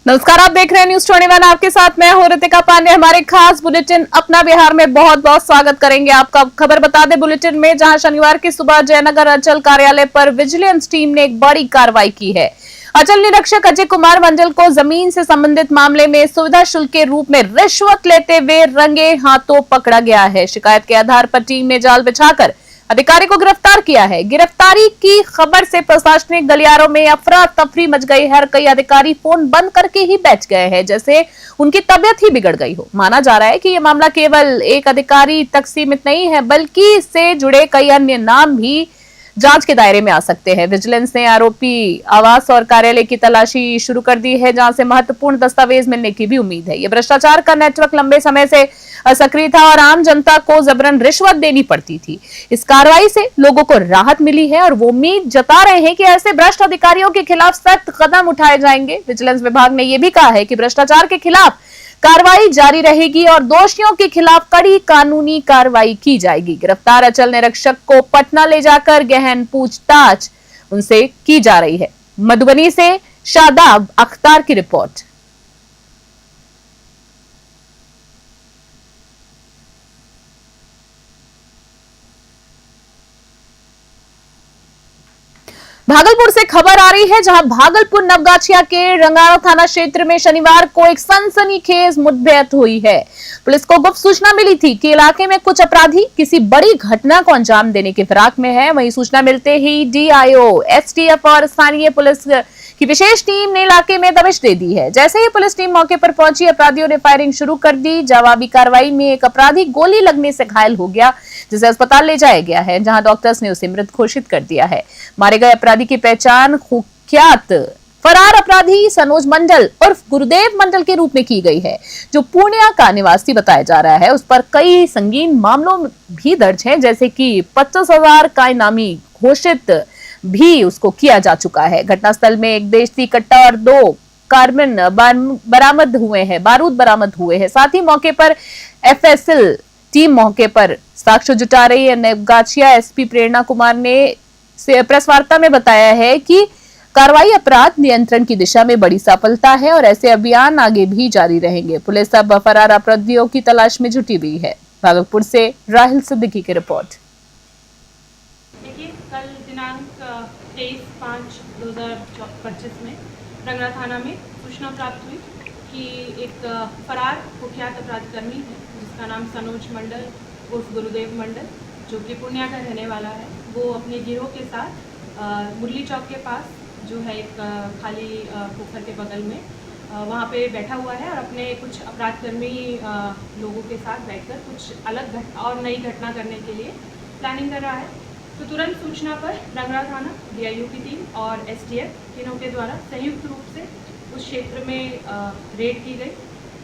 नमस्कार, आप देख रहे हैं न्यूज 21। आपके साथ मैं हूं रितिका पांडे। हमारे खास बुलेटिन अपना बिहार में बहुत बहुत स्वागत करेंगे आपका। खबर बता दें बुलेटिन में, जहां शनिवार की सुबह जयनगर अंचल कार्यालय पर विजिलेंस टीम ने एक बड़ी कार्रवाई की है। अंचल निरीक्षक अजय कुमार मंडल को जमीन से संबंधित मामले में सुविधा शुल्क के रूप में रिश्वत लेते हुए रंगे हाथों पकड़ा गया है। शिकायत के आधार पर टीम ने जाल बिछाकर अधिकारी को गिरफ्तार किया है। गिरफ्तारी की खबर से प्रशासनिक गलियारों में अफरा तफरी मच गई है। कई अधिकारी फोन बंद करके ही बैठ गए हैं, जैसे उनकी तबियत ही बिगड़ गई हो। माना जा रहा है कि यह मामला केवल एक अधिकारी तक सीमित नहीं है, बल्कि इससे जुड़े कई अन्य नाम भी जांच के दायरे में आ सकते हैं। विजिलेंस ने आरोपी आवास और कार्यालय की तलाशी शुरू कर दी है, जहां से महत्वपूर्ण दस्तावेज मिलने की भी उम्मीद है। यह भ्रष्टाचार का नेटवर्क लंबे समय से सक्रिय था और आम जनता को जबरन रिश्वत देनी पड़ती थी। इस कार्रवाई से लोगों को राहत मिली है और वो उम्मीद जता रहे हैं कि ऐसे भ्रष्ट अधिकारियों के खिलाफ सख्त कदम उठाए जाएंगे। विजिलेंस विभाग ने यह भी कहा है कि भ्रष्टाचार के खिलाफ कार्रवाई जारी रहेगी और दोषियों के खिलाफ कड़ी कानूनी कार्रवाई की जाएगी। गिरफ्तार अंचल निरीक्षक को पटना ले जाकर गहन पूछताछ उनसे की जा रही है। मधुबनी से शादाब अख्तार की रिपोर्ट। भागलपुर से खबर आ रही है, जहां भागलपुर नवगाछिया के रंगाड़ा थाना क्षेत्र में शनिवार को एक सनसनीखेज मुठभेड़ हुई है। पुलिस को गुप्त सूचना मिली थी कि इलाके में कुछ अपराधी किसी बड़ी घटना को अंजाम देने के फिराक में है। वहीं सूचना मिलते ही डीआईओ, एसटीएफ और स्थानीय पुलिस की विशेष टीम ने इलाके में दबिश दे दी है। जैसे ही पुलिस टीम मौके पर पहुंची, अपराधियों ने फायरिंग शुरू कर दी। जवाबी कार्रवाई में एक अपराधी गोली लगने से घायल हो गया, जिसे अस्पताल ले जाया गया है, जहां डॉक्टर्स ने उसे मृत घोषित कर दिया है। मारे गए अपराधी की पहचान कुख्यात फरार अपराधी सनोज मंडल उर्फ गुरुदेव मंडल के रूप में की गई है, जो पूर्णिया का निवासी बताया जा रहा है। उस पर कई संगीन मामलों भी दर्ज हैं, जैसे कि 25,000 का इनामी घोषित भी उसको किया जा चुका है। घटनास्थल में एक देशी कट्टा और 2 कार्बन बरामद हुए हैं, बारूद बरामद हुए हैं। साथ ही मौके पर एफएसएल टीम मौके पर साक्ष्य जुटा रही है। नवगाछिया एसपी प्रेरणा कुमार ने प्रेस वार्ता में बताया है कि कार्रवाई अपराध नियंत्रण की दिशा में बड़ी सफलता है और ऐसे अभियान आगे भी जारी रहेंगे। पुलिस अब फरार अपराधियों की तलाश में जुटी हुई है। भागलपुर से राहिल सिद्दीकी की रिपोर्ट। देखिए, कल दिनांक 23/5/2025 में रंगड़ा थाना में सूचना प्राप्त हुई कि एक फरार कुख्यात अपराधकर्मी है, जिसका नाम सनोज मंडल उर्फ गुरुदेव मंडल, जो कि पूर्णिया का रहने वाला है। वो अपने गिरोह के साथ मुरली चौक के पास जो है एक खाली पोखर के बगल में वहाँ पे बैठा हुआ है और अपने कुछ अपराधकर्मी लोगों के साथ बैठकर कुछ अलग और नई घटना करने के लिए प्लानिंग कर रहा है। तो तुरंत सूचना पर रंगड़ा थाना, डीआईओ की टीम और एसटीएफ तीनों के द्वारा संयुक्त रूप से उस क्षेत्र में रेड की गई।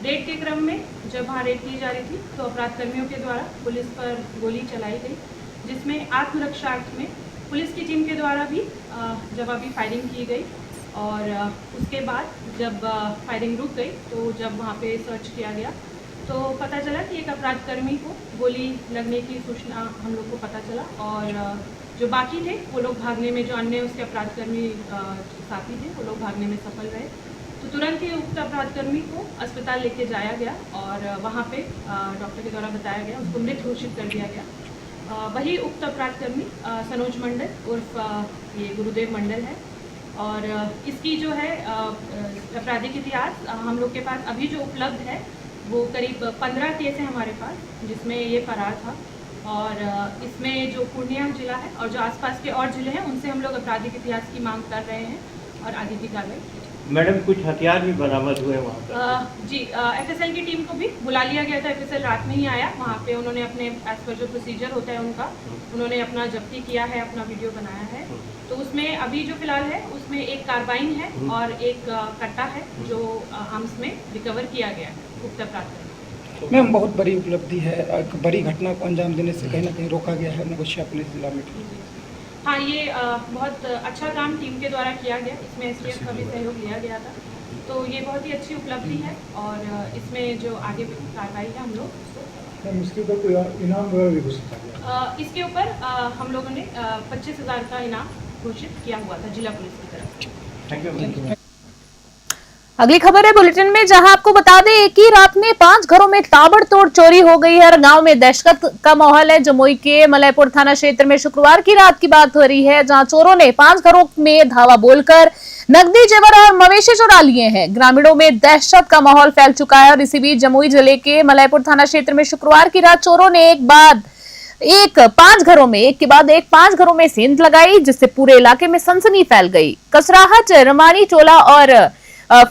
रेड के क्रम में जब वहाँ रेड की जा रही थी, तो अपराधकर्मियों के द्वारा पुलिस पर गोली चलाई गई, जिसमें आत्मरक्षार्थ में पुलिस की टीम के द्वारा भी जवाबी फायरिंग की गई। और उसके बाद जब फायरिंग रुक गई, तो जब वहाँ पे सर्च किया गया तो पता चला कि एक अपराधकर्मी को गोली लगने की सूचना हम लोग को पता चला और जो बाकी थे वो लोग भागने में, जो अन्य उसके अपराधकर्मी साथी थे, वो लोग भागने में सफल रहे। तो तुरंत ही उक्त अपराधकर्मी को अस्पताल लेके जाया गया और वहाँ पे डॉक्टर के द्वारा बताया गया, उसको मृत घोषित कर दिया गया। वही उक्त अपराधकर्मी सनोज मंडल उर्फ ये गुरुदेव मंडल है और इसकी जो है आपराधिक इतिहास हम लोग के पास अभी जो उपलब्ध है वो करीब 15 केस है हमारे पास, जिसमें ये फरार था। और इसमें जो पूर्णिया जिला है और जो आसपास के और जिले हैं, उनसे हम लोग आपराधिक इतिहास की मांग कर रहे हैं और आगे की कार्रवाई। मैडम, कुछ हथियार भी बरामद हुए वहाँ पर? जी, एफएसएल की टीम को भी बुला लिया गया था। एफएसएल रात में ही आया, वहाँ पे उन्होंने अपने एज पर जो प्रोसीजर होता है उनका, उन्होंने अपना जब्ती किया है, अपना वीडियो बनाया है। तो उसमें अभी जो फिलहाल है उसमें एक कार्बाइन है और एक कट्टा है जो आर्म्स में रिकवर किया गया है गुप्त अपराध। मैम, बहुत बड़ी उपलब्धि है, एक बड़ी घटना को अंजाम देने से कहीं ना कहीं रोका गया है नवगाछिया पुलिस जिला में। हाँ, ये बहुत अच्छा काम टीम के द्वारा किया गया, इसमें एसटीएफ का भी सहयोग लिया गया था। तो ये बहुत ही अच्छी उपलब्धि है और इसमें जो आगे कार्रवाई है हम लोग इसके ऊपर कोई इनाम भी घोषित किया गया? इसके ऊपर हम लोगों ने 25,000 का इनाम घोषित किया हुआ था जिला पुलिस की तरफ से। Thank you. अगली खबर है बुलेटिन में, जहां आपको बता दें एक ही रात में 5 घरों में ताबड़तोड़ चोरी हो गई है और गांव में दहशत का माहौल है। जमुई के मलयपुर थाना क्षेत्र में शुक्रवार की रात की बात हो रही है, जहां चोरों ने 5 घरों में धावा बोलकर नकदी, जेवर और मवेशी चुरा लिए हैं। ग्रामीणों में दहशत का माहौल फैल चुका है और इसी बीच जमुई जिले के मलयपुर थाना क्षेत्र में शुक्रवार की रात चोरों ने एक के बाद एक 5 घरों में सेंध लगाई, जिससे पूरे इलाके में सनसनी फैल गई। कसराहट, रमानी टोला और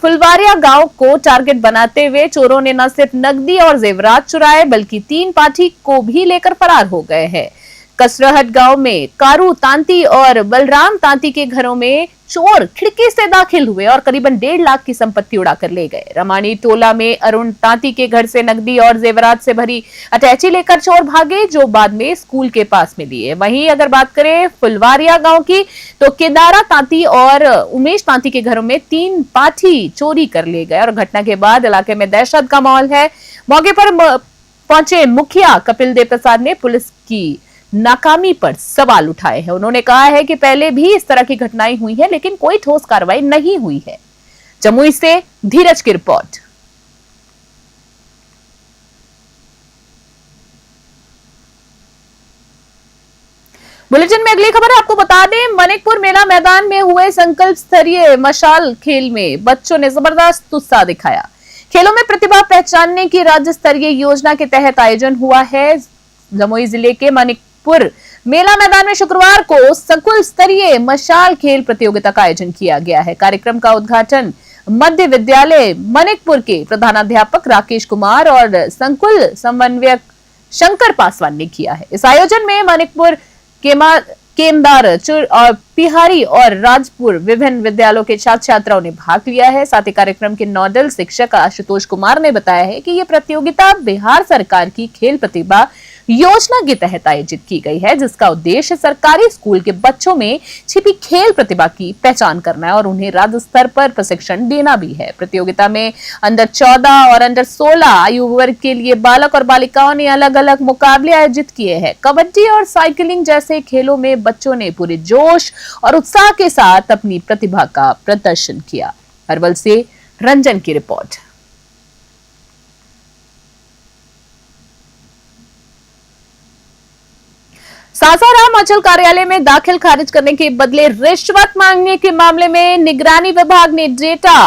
फुलवारिया गांव को टारगेट बनाते हुए चोरों ने न सिर्फ नकदी और जेवरात चुराए बल्कि 3 पाठी को भी लेकर फरार हो गए हैं। कसराहट गांव में कारू तांती और बलराम तांती के घरों में चोर खिड़की से दाखिल हुए और करीबन 1.5 लाख की संपत्ति उड़ाकर ले गए। रमानी टोला में अरुण तांती के घर से नकदी और जेवरात से भरी अटैची लेकर चोर भागे, जो बाद में स्कूल के पास में लिए। वहीं अगर बात करें फुलवारिया गांव की, तो केदारा तांती और उमेश तांती के घरों में 3 पाठी चोरी कर ले गए और घटना के बाद इलाके में दहशत का माहौल है। मौके पर पहुंचे मुखिया कपिल देव प्रसाद ने पुलिस की नाकामी पर सवाल उठाए हैं। उन्होंने कहा है कि पहले भी इस तरह की घटनाएं हुई है, लेकिन कोई ठोस कार्रवाई नहीं हुई है। जमुई से धीरज की रिपोर्ट। बुलेटिन में अगली खबर आपको बता दें, मनिकपुर मेला मैदान में हुए संकल्प स्तरीय मशाल खेल में बच्चों ने जबरदस्त उत्साह दिखाया। खेलों में प्रतिभा पहचानने की राज्य स्तरीय योजना के तहत आयोजन हुआ है। जमुई जिले के मनिकपुर मेला मैदान में शुक्रवार को संकुल स्तरीय मशाल खेल प्रतियोगिता का आयोजन किया गया है। कार्यक्रम का उद्घाटन मध्य विद्यालय मनिकपुर के प्रधानाध्यापक राकेश कुमार और संकुल समन्वयक शंकर पासवान ने किया है। इस आयोजन में मनिकपुर केमदार, चुर और पिहारी और राजपुर विभिन्न विद्यालयों के छात्र छात्राओं ने भाग लिया है। साथ ही कार्यक्रम के नोडल शिक्षक आशुतोष कुमार ने बताया है कि यह प्रतियोगिता बिहार सरकार की खेल प्रतिभा योजना के तहत आयोजित की गई है, जिसका उद्देश्य सरकारी स्कूल के बच्चों में छिपी खेल प्रतिभा की पहचान करना है और उन्हें राज्य स्तर पर प्रशिक्षण देना भी है। प्रतियोगिता में अंडर 14 और अंडर 16 आयु वर्ग के लिए बालक और बालिकाओं ने अलग अलग मुकाबले आयोजित किए हैं। कबड्डी और साइकिलिंग जैसे खेलों में बच्चों ने पूरे जोश और उत्साह के साथ अपनी प्रतिभा का प्रदर्शन किया। अरवल से रंजन की रिपोर्ट। सासाराम अंचल कार्यालय में दाखिल खारिज करने के बदले रिश्वत मांगने के मामले में निगरानी विभाग ने डेटा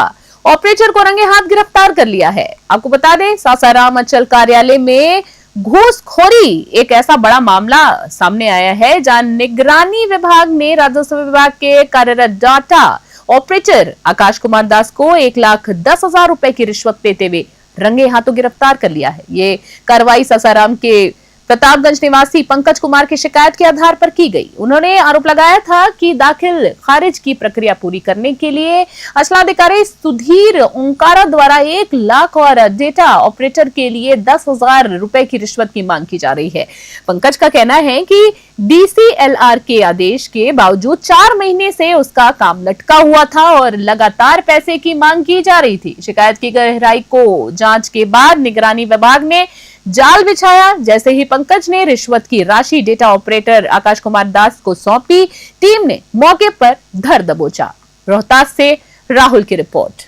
ऑपरेटर को रंगे हाथ गिरफ्तार कर लिया है। आपको बता दें, सासाराम अंचल कार्यालय में घूसखोरी एक ऐसा बड़ा मामला सामने आया है, जहां निगरानी विभाग ने राजस्व विभाग के कार्यरत डाटा ऑपरेटर आकाश कुमार दास को 1,10,000 रुपए की रिश्वत देते हुए रंगे हाथों गिरफ्तार कर लिया है। ये कार्रवाई सासाराम के प्रतापगंज निवासी पंकज कुमार की शिकायत के आधार पर की गई। उन्होंने आरोप लगाया था कि दाखिल खारिज की प्रक्रिया पूरी करने के लिए अंचलाधिकारी सुधीर ओंकारा द्वारा 1 लाख और डेटा ऑपरेटर के लिए 10,000 रुपए की रिश्वत की मांग की जा रही है। पंकज का कहना है कि DCLR के आदेश के बावजूद 4 महीने से उसका काम लटका हुआ था और लगातार पैसे की मांग की जा रही थी। शिकायत की गहराई को जांच के बाद निगरानी विभाग ने जाल बिछाया। जैसे ही पंकज ने रिश्वत की राशि डेटा ऑपरेटर आकाश कुमार दास को सौंपी, टीम ने मौके पर धर दबोचा। रोहतास से राहुल की रिपोर्ट।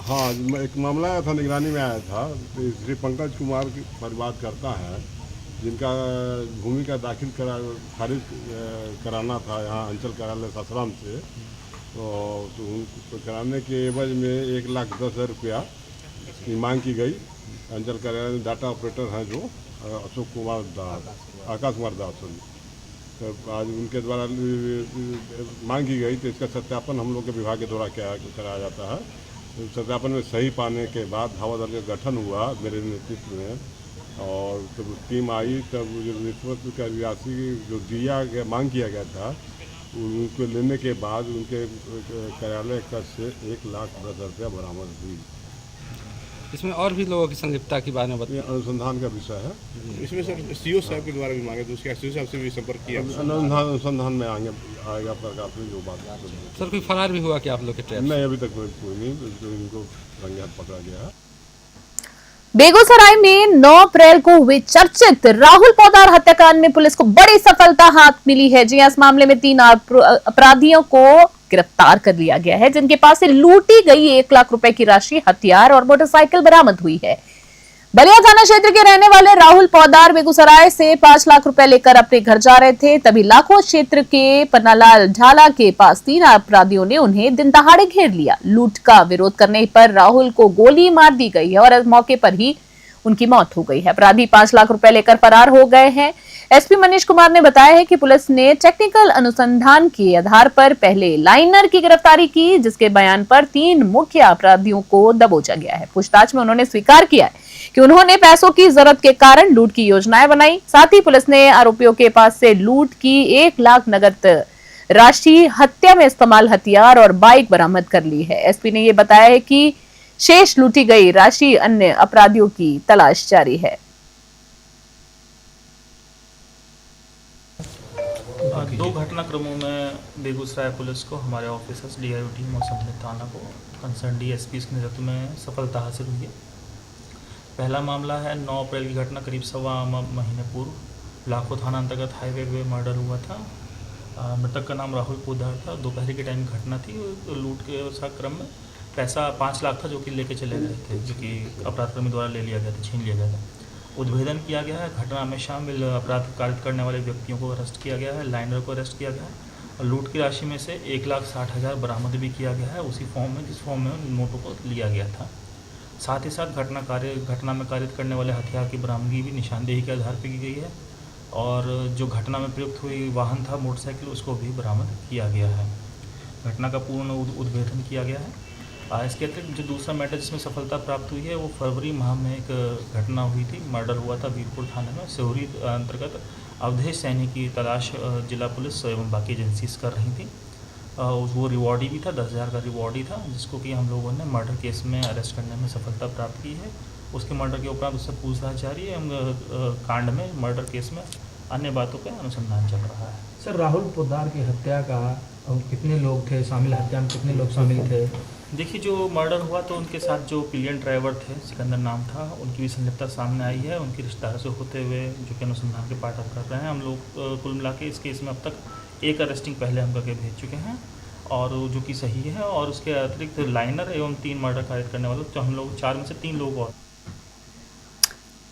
हाँ, एक मामला आया था, निगरानी में आया था। तो श्री पंकज कुमार की परिवार करता है, जिनका भूमि का दाखिल खारिज कराना था यहाँ अंचल कार्यालय सासाराम से। तो कराने के एवज में 1,10,000 रुपया की मांग की गई। अंचल कार्यालय में डाटा ऑपरेटर हैं जो अशोक कुमार दास, आकाश कुमार दास, तो आज उनके द्वारा मांग की गई। तो इसका सत्यापन हम लोग के विभाग के द्वारा कराया जाता है। तो सत्यापन में सही पाने के बाद धावा दल का गठन हुआ मेरे नेतृत्व में, और जब टीम आई तब रिश्वत का राशि जो मांग किया गया था उनको लेने के बाद उनके कार्यालय का से 1,10,000 रुपया बरामद हुई। इसमें और भी लोगों की संलिप्तता के बारे में बताइए। अनुसंधान का विषय है। इसमें सर CO साहब के द्वारा भी मांगे, तो उसके CO साहब से भी संपर्क किया। अनुसंधान में आएगा प्रकार से जो बात। सर कोई फरार भी हुआ क्या आप लोग के ट्रैप? नहीं, अभी तक कोई नहीं, इनको रंगे हाथ पकड़ा गया है। बेगूसराय में 9 अप्रैल को हुए चर्चित राहुल पोद्दार हत्याकांड में पुलिस को बड़ी सफलता हाथ मिली है। जी, इस मामले में 3 अपराधियों को गिरफ्तार कर लिया गया है, जिनके पास से लूटी गई 1 लाख रुपए की राशि, हथियार और मोटरसाइकिल बरामद हुई है। बलिया थाना क्षेत्र के रहने वाले राहुल पौदार बेगूसराय से 5 लाख रुपए लेकर अपने घर जा रहे थे, तभी लाखों क्षेत्र के पन्नालाल ढाला के पास 3 अपराधियों ने उन्हें दिन दहाड़े घेर लिया। लूट का विरोध करने पर राहुल को गोली मार दी गई है और मौके पर ही उनकी मौत हो गई है। अपराधी 5 लाख रुपए लेकर फरार हो गए हैं। एसपी मनीष कुमार ने बताया है कि पुलिस ने टेक्निकल अनुसंधान के आधार पर पहले लाइनर की गिरफ्तारी की, जिसके बयान पर 3 मुख्य अपराधियों को दबोचा गया है। पूछताछ में उन्होंने स्वीकार किया है कि उन्होंने पैसों की जरूरत के कारण लूट की योजनाएं बनाई। साथ ही पुलिस ने आरोपियों के पास से लूट की 1 लाख नगद राशि, हत्या में इस्तेमाल हथियार और बाइक बरामद कर ली है। एसपी ने यह बताया है कि शेष लूटी गई राशि अन्य अपराधियों की तलाश जारी है। 2 घटनाक्रमों में बेगूसराय पुलिस को, हमारे ऑफिसर्स डीआईओ टीम और संबंधित थाना को कंसर्न डीएसपी के नेतृत्व में सफलता हासिल हुई है। पहला मामला है 9 अप्रैल की घटना, करीब 1.25 महीने पूर्व लाखों थाना अंतर्गत हाईवे पे मर्डर हुआ था। मृतक का नाम राहुल पोदार था। दोपहर के टाइम घटना थी। लूट के क्रम में पैसा 5 लाख था जो कि लेके चले गए थे, जो कि अपराधकर्मी द्वारा ले लिया गया था, छीन लिया गया था। उद्भेदन किया गया है। घटना में शामिल अपराध कारित करने वाले व्यक्तियों को अरेस्ट किया गया है। लाइनर को अरेस्ट किया गया है और लूट की राशि में से 1,60,000 बरामद भी किया गया है, उसी फॉर्म में जिस फॉर्म में नोटों को लिया गया था। साथ ही साथ घटना में कारित करने वाले हथियार की बरामदगी भी निशानदेही के आधार पर की गई है और जो घटना में प्रयुक्त हुई वाहन था मोटरसाइकिल, उसको भी बरामद किया गया है। घटना का पूर्ण उद्भेदन किया गया है। इसके अतिरिक्त जो दूसरा मैटर जिसमें सफलता प्राप्त हुई है वो फरवरी माह में एक घटना हुई थी। मर्डर हुआ था वीरपुर थाने में। सिहोरी अंतर्गत अवधेश सैनी की तलाश जिला पुलिस एवं बाकी एजेंसीज कर रही थी। वो रिवॉर्डी भी था, 10,000 का रिवॉर्डी था, जिसको कि हम लोगों ने मर्डर केस में अरेस्ट करने में सफलता प्राप्त की है। उसके मर्डर के उपरांत उससे पूछताछ जारी है। कांड में मर्डर केस में अन्य बातों का अनुसंधान चल रहा है। सर, राहुल पोद्दार की हत्या का कितने लोग थे शामिल, हत्या में कितने लोग शामिल थे? देखिए, जो मर्डर हुआ तो उनके साथ जो पिलियन ड्राइवर थे, सिकंदर नाम था, उनकी भी संलिप्तता सामने आई है। उनकी रिश्तेदार से होते हुए जो कि अनुसंधान के पार्ट कर रहे हैं हम लोग। कुल मिला के इस केस में अब तक 1 अरेस्टिंग पहले हम करके भेज चुके हैं और जो कि सही है। और उसके अतिरिक्त लाइनर एवं 3 मर्डर कारित करने वाले, तो हम लोग 4 में से 3 लोग और।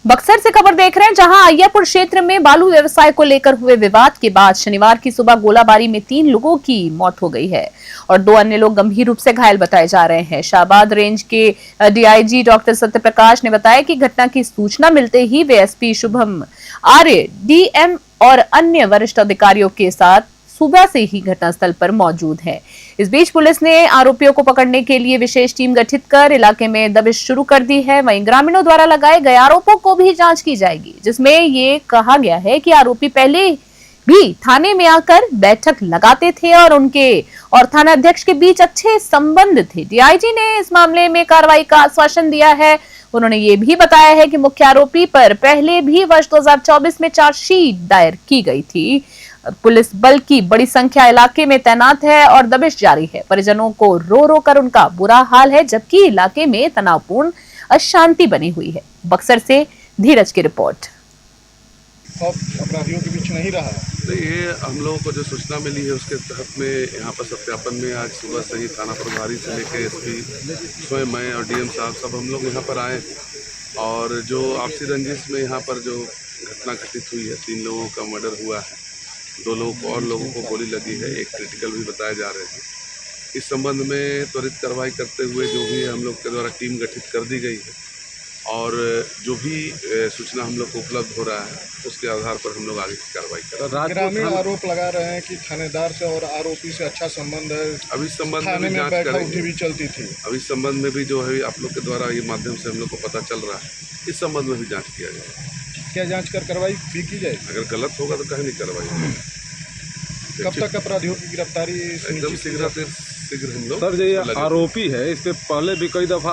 बक्सर से खबर देख रहे हैं, जहां अय्यापुर क्षेत्र में बालू व्यवसाय को लेकर हुए विवाद के बाद शनिवार की सुबह गोलाबारी में 3 लोगों की मौत हो गई है और 2 अन्य लोग गंभीर रूप से घायल बताए जा रहे हैं। शाहबाद रेंज के डीआईजी डॉक्टर सत्यप्रकाश ने बताया कि घटना की सूचना मिलते ही वे एसपी शुभम आर्य, डीएम और अन्य वरिष्ठ अधिकारियों के साथ सुबह से ही घटनास्थल पर मौजूद है। इस बीच पुलिस ने आरोपियों को पकड़ने के लिए विशेष टीम गठित कर इलाके में दबिश शुरू कर दी है। वहीं ग्रामीणों द्वारा लगाए गए आरोपों को भी जांच की जाएगी, जिसमें ये कहा गया है कि आरोपी पहले भी थाने में आकर बैठक लगाते थे और उनके और थाना अध्यक्ष के बीच अच्छे संबंध थे। डीआईजी ने इस मामले में कार्रवाई का आश्वासन दिया है। उन्होंने ये भी बताया है कि मुख्य आरोपी पर पहले भी वर्ष 2024 में चार्जशीट दायर की गई थी। पुलिस बल की बड़ी संख्या इलाके में तैनात है और दबिश जारी है। परिजनों को रो रो कर उनका बुरा हाल है, जबकि इलाके में तनावपूर्ण अशांति बनी हुई है। बक्सर से धीरज की रिपोर्ट। अपराधियों के बीच नहीं रहा। तो ये हम लोगों को जो सूचना मिली है उसके तहत में यहाँ पर सत्यापन में आज सुबह से ही थाना प्रभारी से लेकर एसपी स्वयं मैं और डीएम साहब सब हम लोग यहाँ पर आए और जो आपसी रंजिश में यहाँ पर जो घटना घटित हुई है, 3 लोगों का मर्डर हुआ है, 2 लोगों को गोली लगी है, एक क्रिटिकल भी बताए जा रहे हैं। इस संबंध में त्वरित कार्रवाई करते हुए जो भी हम लोग के द्वारा टीम गठित कर दी गई है और जो भी सूचना हम लोग को उपलब्ध हो रहा है उसके आधार पर हम लोग आगे की कार्रवाई कर रहे हैं। ग्रामीण आरोप लगा रहे हैं कि थानेदार से और आरोपी से अच्छा संबंध है। अभी संबंध थाने में बैठक उठी भी चलती थी। अभी संबंध में भी जो है आप लोग के द्वारा ये माध्यम से हम लोग को पता चल रहा है, इस संबंध में भी जाँच किया जाएगा। क्या जाँच कर कार्रवाई भी की जाए? अगर गलत होगा तो कहीं नहीं कार्रवाई। कब तक अपराधियों की गिरफ्तारी? एकदम शीघ्र हम लोग। सर, ये आरोपी है, इस पे पहले भी कई दफा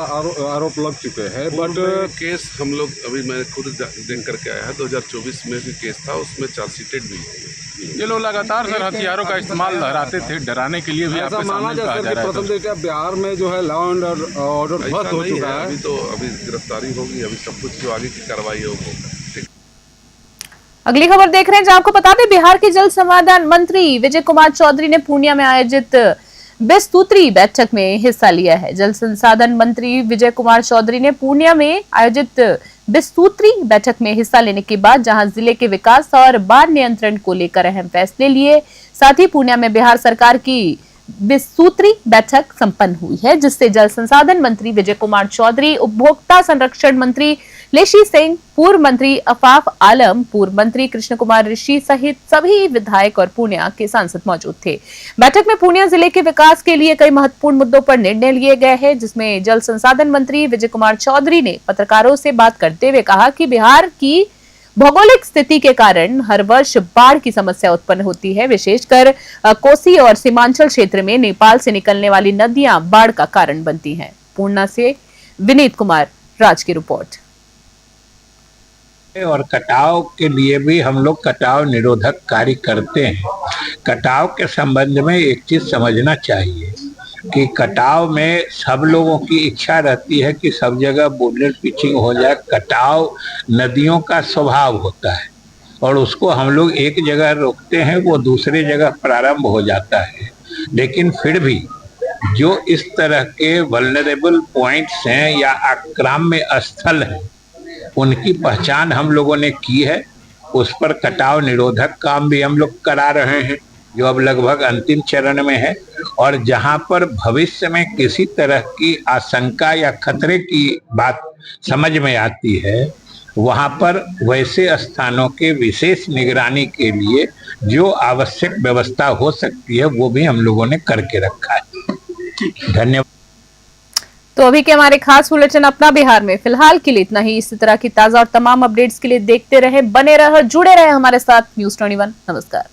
आरोप लग चुके हैं, बट केस हम लोग अभी मैं खुद देख करके आया है, 2024 में भी केस था, उसमें चार्जशीटेड भी है। ये लोग लगातार सर हथियारों का इस्तेमाल लहराते थे, डराने के लिए भी। ऐसा माना जाता है कि प्रथम दृष्टया बिहार में जो है लॉ एंड ऑर्डर ध्वस्त हो चुका है। अभी गिरफ्तारी होगी, अभी सब कुछ जो आगे की कार्रवाई है वो होगा। अगली खबर देख रहे हैं, जहां आपको बता दें बिहार के जल संसाधन मंत्री विजय कुमार चौधरी ने पूर्णिया में आयोजित विस्तृत बैठक में हिस्सा लिया है। जल संसाधन मंत्री विजय कुमार चौधरी ने पूर्णिया में आयोजित विस्तृत बैठक में हिस्सा लेने के बाद जहां जिले के विकास और बाढ़ नियंत्रण को लेकर अहम फैसले लिए। साथ ही पूर्णिया में बिहार सरकार की विस्तृत बैठक संपन्न हुई है, जिससे जल संसाधन मंत्री विजय कुमार चौधरी, उपभोक्ता संरक्षण मंत्री लेशी सिंह, पूर्व मंत्री अफाफ आलम, पूर्व मंत्री कृष्ण कुमार ऋषि सहित सभी विधायक और पूर्णिया के सांसद मौजूद थे। बैठक में पूर्णिया जिले के विकास के लिए कई महत्वपूर्ण मुद्दों पर निर्णय लिए गए हैं, जिसमें जल संसाधन मंत्री विजय कुमार चौधरी ने पत्रकारों से बात करते हुए कहा कि बिहार की भौगोलिक स्थिति के कारण हर वर्ष बाढ़ की समस्या उत्पन्न होती है। विशेषकर कोसी और सीमांचल क्षेत्र में नेपाल से निकलने वाली नदियां बाढ़ का कारण बनती हैं। पूर्णिया से विनीत कुमार राज की रिपोर्ट। और कटाव के लिए भी हम लोग कटाव निरोधक कार्य करते हैं। कटाव के संबंध में एक चीज समझना चाहिए कि कटाव में सब लोगों की इच्छा रहती है कि सब जगह बॉर्डर पिचिंग हो जाए। कटाव नदियों का स्वभाव होता है और उसको हम लोग एक जगह रोकते हैं, वो दूसरे जगह प्रारंभ हो जाता है। लेकिन फिर भी जो इस तरह के वल्नरेबल पॉइंट्स हैं या आक्राम्य स्थल हैं, उनकी पहचान हम लोगों ने की है। उस पर कटाव निरोधक काम भी हम लोग करा रहे हैं, जो अब लगभग अंतिम चरण में है। और जहां पर भविष्य में किसी तरह की आशंका या खतरे की बात समझ में आती है, वहां पर वैसे स्थानों के विशेष निगरानी के लिए जो आवश्यक व्यवस्था हो सकती है, वो भी हम लोगों ने करके रखा है। धन्यवाद। तो अभी के हमारे खास बुलेटिन अपना बिहार में फिलहाल के लिए इतना ही। इसी तरह की ताजा और तमाम अपडेट्स के लिए देखते रहे, बने रहे, जुड़े रहे हमारे साथ न्यूज़ 21। नमस्कार।